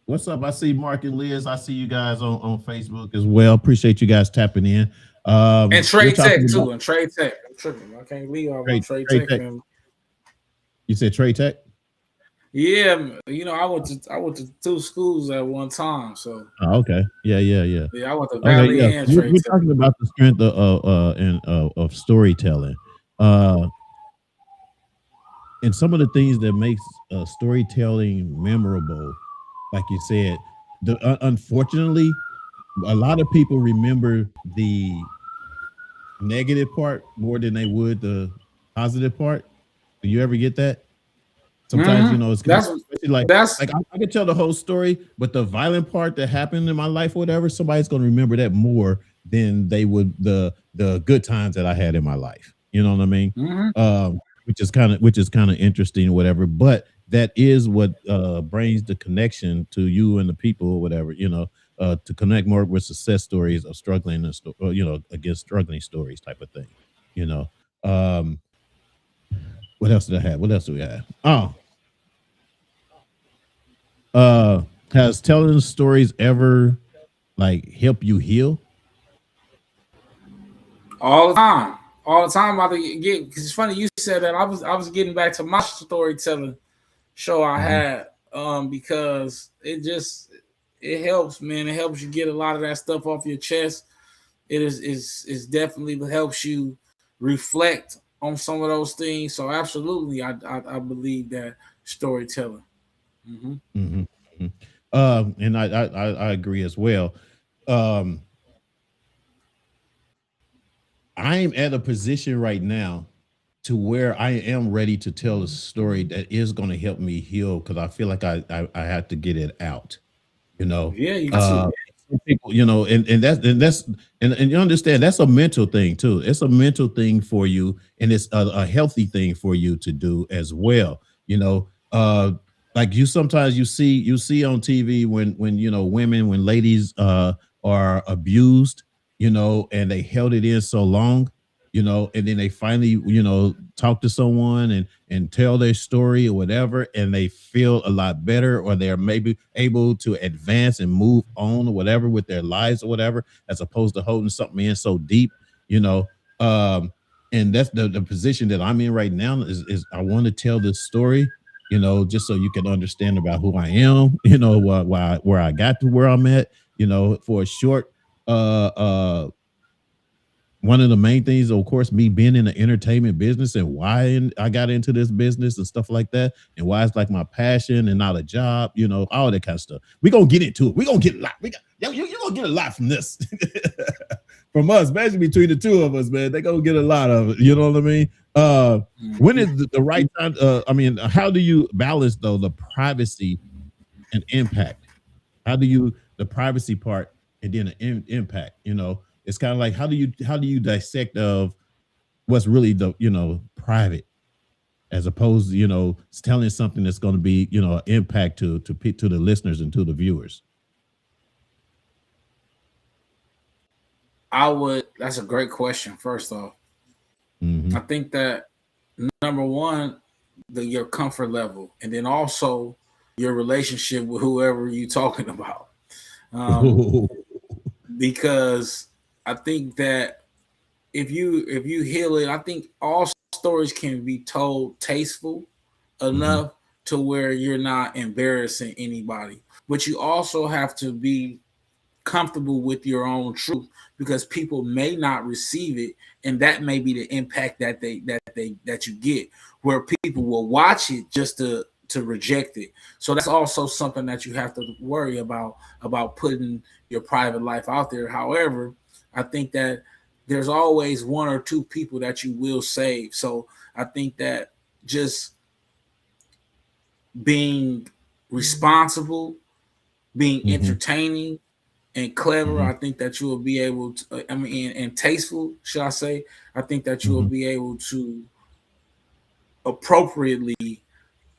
What's up? I see Mark and Liz. I see you guys on Facebook as well. Appreciate you guys tapping in. And Trade Tech about too. And Trade Tech. I'm tripping. I can't leave off on Trade Tech. Man. You said Trade Tech? Yeah, you know, I went to two schools at one time. So okay. Yeah. I went to Valley and Trade We're Tech. talking about the strength of storytelling. And some of the things that makes storytelling memorable, like you said, unfortunately, a lot of people remember the negative part more than they would the positive part. Do you ever get that? Sometimes, you know, it's like I can tell the whole story, but the violent part that happened in my life or whatever, somebody's going to remember that more than they would the good times that I had in my life. You know what I mean? Which is kind of interesting or whatever, but that is what brings the connection to you and the people or whatever, you know, to connect more with success stories of struggling and you know, against struggling stories type of thing, you know. What else did I have? What else do we have? Has telling stories ever like help you heal? All the time. About to get, because it's funny you said that. I was getting back to my storytelling show I had because it helps, man. It helps you get a lot of that stuff off your chest. It definitely helps you reflect on some of those things. So absolutely, I believe that storytelling. And I agree as well. I am at a position right now to where I am ready to tell a story that is going to help me heal, because I feel like I have to get it out, you know. Yeah, you got people, you know, and you understand that's a mental thing too. It's a mental thing for you, and it's a healthy thing for you to do as well, you know. Like sometimes you see on TV when you know, when ladies are abused, you know, and they held it in so long, you know, and then they finally, you know, talk to someone and tell their story or whatever, and they feel a lot better, or they're maybe able to advance and move on or whatever with their lives or whatever, as opposed to holding something in so deep, you know. And that's the position that I'm in right now is I want to tell this story, you know, just so you can understand about who I am, you know, where I got to where I'm at, you know, for a short one of the main things, of course, me being in the entertainment business and why I got into this business and stuff like that, and why it's like my passion and not a job, you know, all that kind of stuff. We're gonna get into it. We're gonna get a lot. You're gonna get a lot from this. From us, especially between the two of us, man. They're gonna get a lot of it. You know what I mean? When is the right time? I mean, how do you balance though the privacy and impact? How do you the privacy part and then the impact? You know, it's kind of like how do you dissect of what's really the, you know, private as opposed to, telling something that's going to be, impact to the listeners and to the viewers? That's a great question. First off, Mm-hmm. I think that number one, your comfort level, and then also your relationship with whoever you're talking about. Because I think that if you heal it, I think all stories can be told tasteful enough to where you're not embarrassing anybody. But you also have to be comfortable with your own truth, because people may not receive it, and that may be the impact that you get, where people will watch it just to reject it. So that's also something that you have to worry about putting your private life out there. However, I think that there's always one or two people that you will save. So I think that just being responsible, being entertaining and clever, I think that you will be able to, and tasteful, should I say, I think that you will be able to appropriately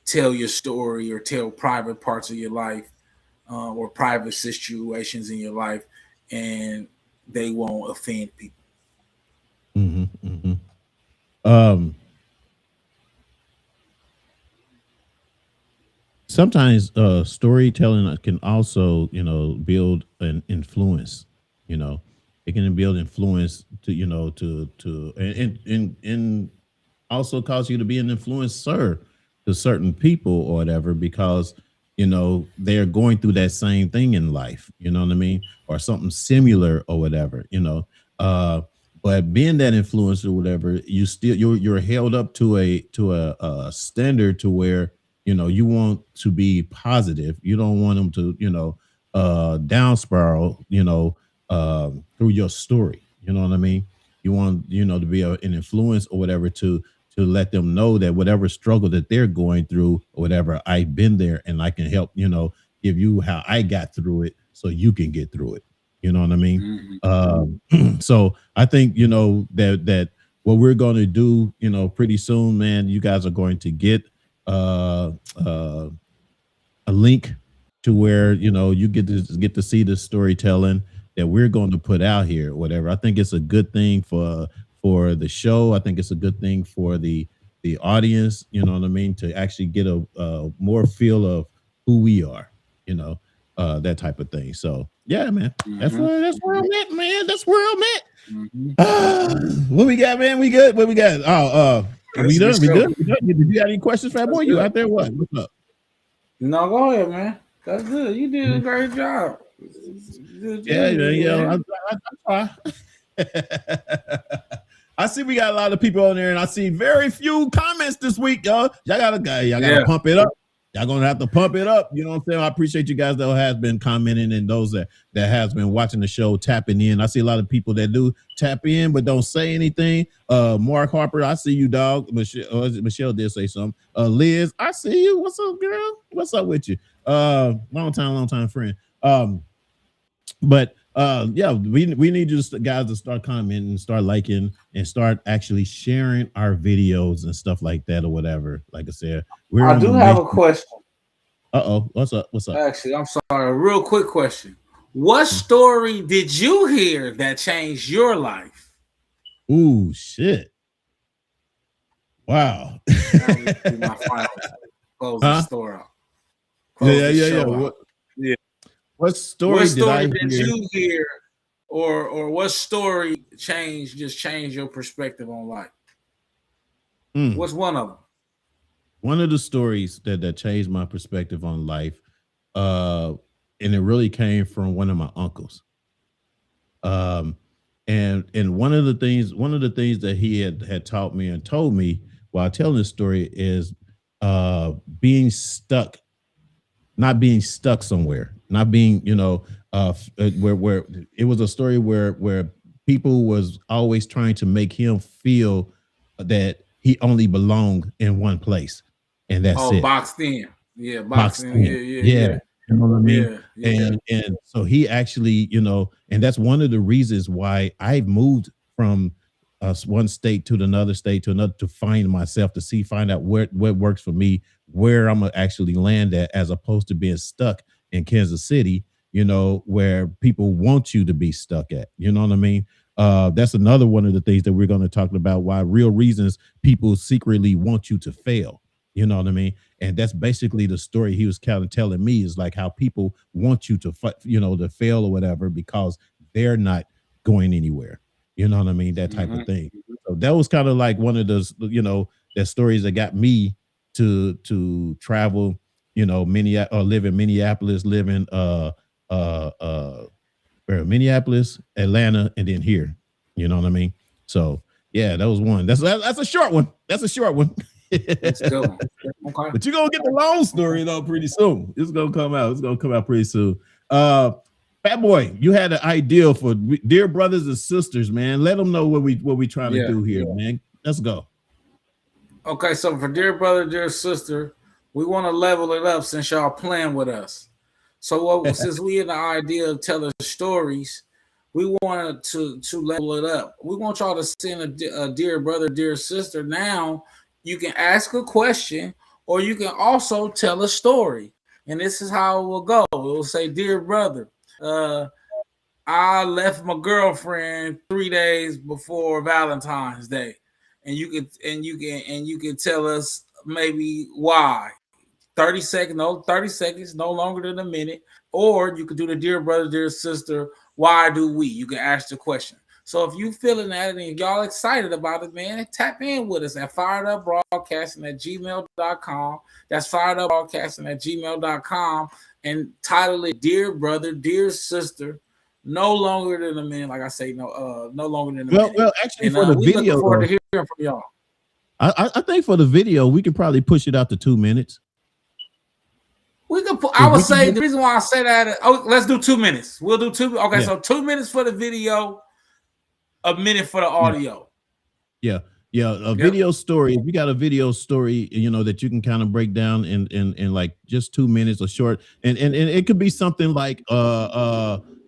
tell your story or tell private parts of your life, or private situations in your life, and they won't offend people. Sometimes storytelling can also, build an influence. It can build influence and also cause you to be an influencer to certain people or whatever, because they're going through that same thing in life, you know what I mean, or something similar or whatever, but being that influencer or whatever, you're held up to a standard to where you want to be positive. You don't want them to down spiral through your story, you know what I mean. You want to be an influence or whatever to let them know that whatever struggle that they're going through or whatever, I've been there and I can help, give you how I got through it so you can get through it. You know what I mean? So I think, that what we're going to do, pretty soon, man, you guys are going to get a link to where, you get to see the storytelling that we're going to put out here, whatever. I think it's a good thing for the show. I think it's a good thing for the audience, you know what I mean, to actually get a more feel of who we are, that type of thing. So yeah, man, that's where I'm at, man. That's where I'm at. What we got, man? We good? What we got? We done? We good? Did you got any questions, Fat Boy? You out there? What's up? No, go ahead, man. That's good. You did a great job. Yeah. I try. I see we got a lot of people on there, and I see very few comments this week, y'all. Y'all gotta pump it up. Y'all gonna have to pump it up. You know what I'm saying? I appreciate you guys that has been commenting, and those that has been watching the show, tapping in. I see a lot of people that do tap in but don't say anything. Mark Harper, I see you, dog. Michelle did say something. Liz, I see you. What's up, girl? What's up with you? Long time friend. But yeah, we need you guys to start commenting and start liking and start actually sharing our videos and stuff like that or whatever. Like I said, I do have a question. What's up? Actually, I'm sorry. A real quick question. What story did you hear that changed your life? Ooh, shit. Wow. My final close the store out. Yeah. What story did you hear, or what story changed your perspective on life? What's one of them? One of the stories that changed my perspective on life, and it really came from one of my uncles. And one of the things that he had taught me and told me while telling this story is being stuck, not being stuck somewhere. Not being, where it was a story where people was always trying to make him feel that he only belonged in one place, and that's it. Boxed in, boxed in. Yeah. You know what I mean? Yeah. And so he actually, and that's one of the reasons why I moved from one state to another state to another to find myself, to find out what works for me, where I'm gonna actually land at, as opposed to being stuck in Kansas City, you know, where people want you to be stuck at. You know what I mean? That's another one of the things that we're going to talk about, why real reasons people secretly want you to fail. You know what I mean? And that's basically the story he was kind of telling me, is like how people want you to, to fail or whatever, because they're not going anywhere. You know what I mean? That type of thing. So that was kind of like one of those, that stories that got me to travel, live in Minneapolis, Minneapolis, Atlanta, and then here. You know what I mean? So yeah, that was one. That's a short one. That's a short one. Let's go. Okay. But you're gonna get the long story though pretty soon. It's gonna come out. It's gonna come out pretty soon. Fat Boy, you had an idea for Dear Brothers and Sisters, man. Let them know what we trying to do here, man. Let's go. Okay, so for Dear Brother, Dear Sister, we want to level it up since y'all playing with us. So since we had the idea of telling stories, we wanted to level it up. We want y'all to send a Dear Brother, Dear Sister. Now you can ask a question, or you can also tell a story. And this is how it will go. It will say, Dear Brother, I left my girlfriend 3 days before Valentine's Day. And you can tell us maybe why. 30 seconds, no longer than a minute. Or you could do the Dear Brother, Dear Sister, why do we? You can ask the question. So if you feeling that and y'all excited about it, man, tap in with us at firedupbroadcasting@gmail.com. That's firedupbroadcasting@gmail.com, and title it Dear Brother, Dear Sister. No longer than a minute, like I say, no longer than a minute. Well, actually, for the video, looking forward to hearing from y'all. I think for the video, we could probably push it out to 2 minutes. We could put. I would say the reason why I say that. Let's do 2 minutes. We'll do 2. Okay, so 2 minutes for the video, a minute for the audio. Yeah. Video story. If you got a video story, that you can kind of break down in like just 2 minutes or short, and it could be something like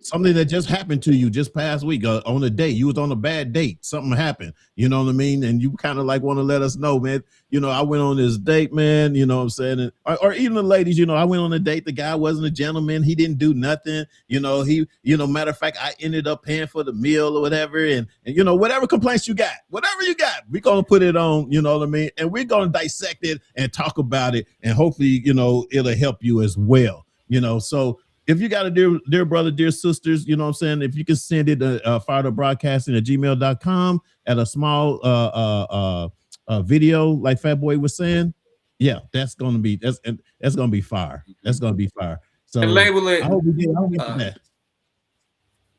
something that just happened to you just past week on a date. You was on a bad date. Something happened. You know what I mean? And you kind of like want to let us know, man. I went on this date, man. You know what I'm saying? Or even the ladies, I went on a date. The guy wasn't a gentleman. He didn't do nothing. Matter of fact, I ended up paying for the meal or whatever. And whatever complaints you got, we're going to put it on, you know what I mean? And we're going to dissect it and talk about it. And hopefully, it'll help you as well. So if you got a dear brother, dear sisters, you know what I'm saying? If you can send it to firedupbroadcasting@gmail.com at a small video, like Fat Boy was saying, that's gonna be fire. That's gonna be fire. So and label it. I hope we get that.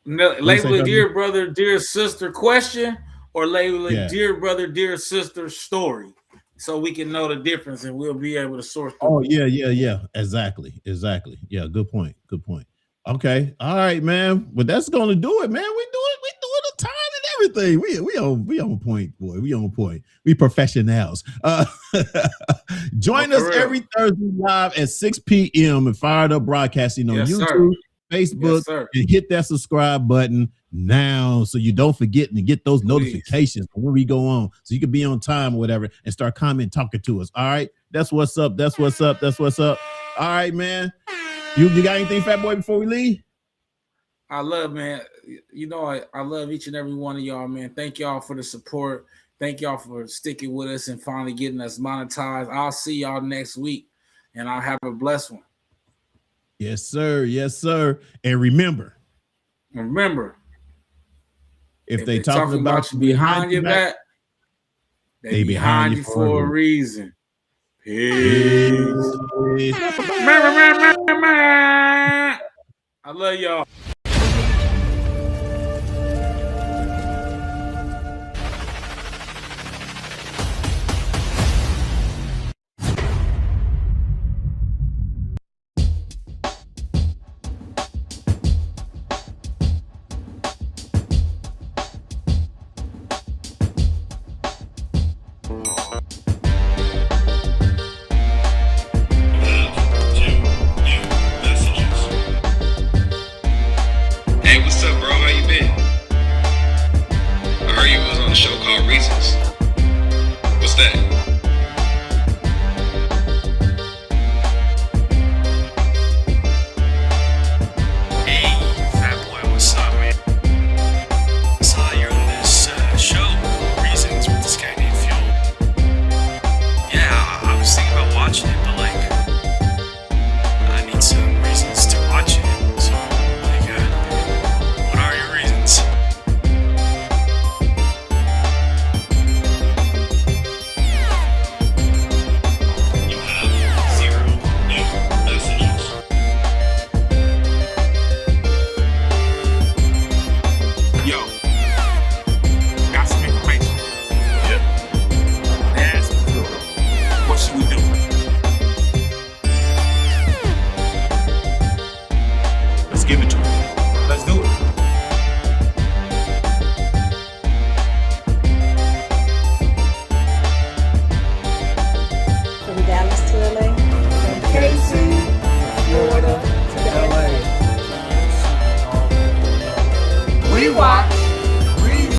Label it Dear Brother, Dear Sister question, or label it Dear Brother, Dear Sister story, so we can know the difference and we'll be able to sort through. Oh yeah. Exactly. Yeah, good point. Okay, all right, man. But that's gonna do it, man. We doing the time and everything. We on point, boy. We on point. We professionals. Join us every Thursday live at 6 p.m. and Fired Up Broadcasting on YouTube, Facebook, and hit that subscribe button now so you don't forget and get those notifications when we go on, so you can be on time or whatever and start commenting, talking to us. All right, that's what's up. All right, man. You got anything, Fat Boy, before we leave? I love each and every one of y'all, man. Thank y'all for the support. Thank y'all for sticking with us and finally getting us monetized. I'll see y'all next week, and I'll have a blessed one. Yes, sir. And remember, if they talking about you behind your back, they behind you for a reason. Peace. I love y'all.